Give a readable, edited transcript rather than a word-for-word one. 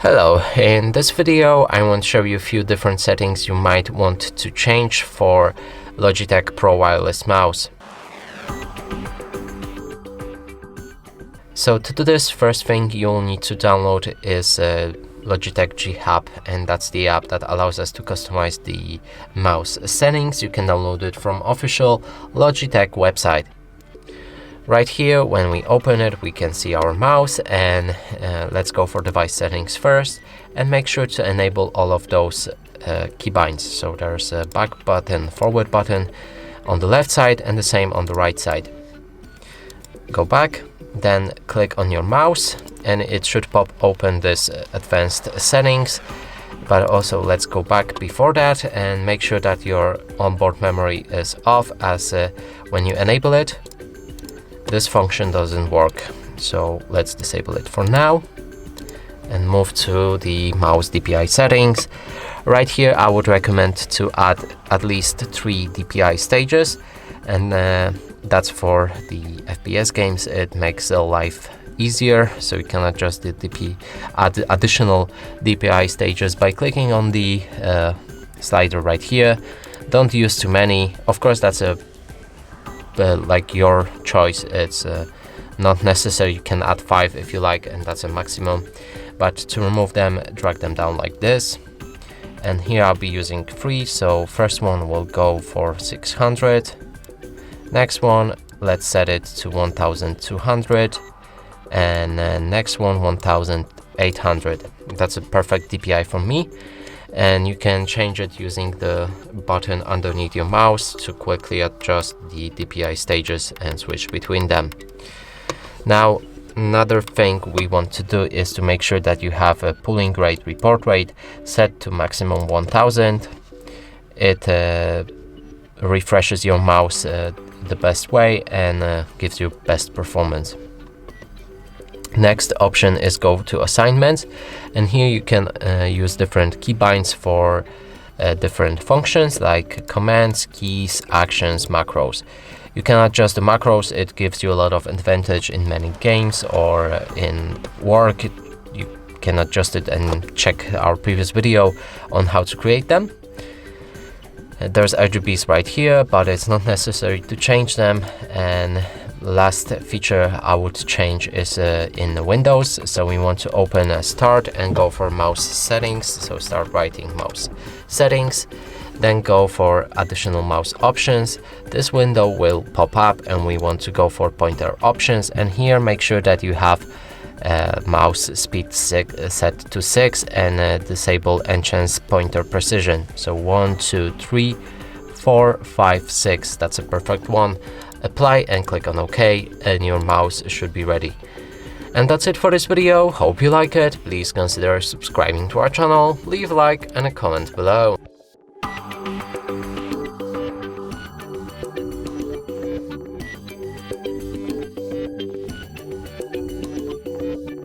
Hello, in this video I want to show you a few different settings you might want to change for Logitech Pro Wireless mouse. So to do this, first thing you'll need to download is Logitech G Hub, and that's the app that allows us to customize the mouse settings. You can download it from official Logitech website. Right here, when we open it, we can see our mouse, and let's go for device settings first and make sure to enable all of those keybinds. So there's a back button, forward button on the left side and the same on the right side. Go back, then click on your mouse and it should pop open this advanced settings. But also let's go back before that and make sure that your onboard memory is off, as when you enable it, this function doesn't work. So let's disable it for now and move to the mouse DPI settings. Right here I would recommend to add at least 3 DPI stages, and that's for the FPS games. It makes life easier, so you can adjust the add additional DPI stages by clicking on the slider right here. Don't use too many. Of course, that's like your choice. It's not necessary. You can add 5 if you like, and that's a maximum. But to remove them, drag them down like this. And here I'll be using 3. So first one will go for 600. Next one, let's set it to 1200. And next one 1800. That's a perfect DPI for me. And you can change it using the button underneath your mouse to quickly adjust the DPI stages and switch between them. Now, another thing we want to do is to make sure that you have a pulling rate report rate set to maximum 1000. It refreshes your mouse the best way and gives you best performance. Next option is go to assignments, and here you can use different keybinds for different functions like commands, keys, actions, macros. You can adjust the macros. It gives you a lot of advantage in many games or in work. You can adjust it and check our previous video on how to create them. There's RGBs right here, but it's not necessary to change them. And last feature I would change is in Windows. So we want to open Start and go for mouse settings. So start writing mouse settings, then go for additional mouse options. This window will pop up and we want to go for pointer options, and here make sure that you have mouse speed set to 6 and disable enhance pointer precision. So 1, 2, 3, 4, 5, 6. That's a perfect one. Apply and click on OK, and your mouse should be ready. And that's it for this video. Hope you like it. Please consider subscribing to our channel, leave a like and a comment below.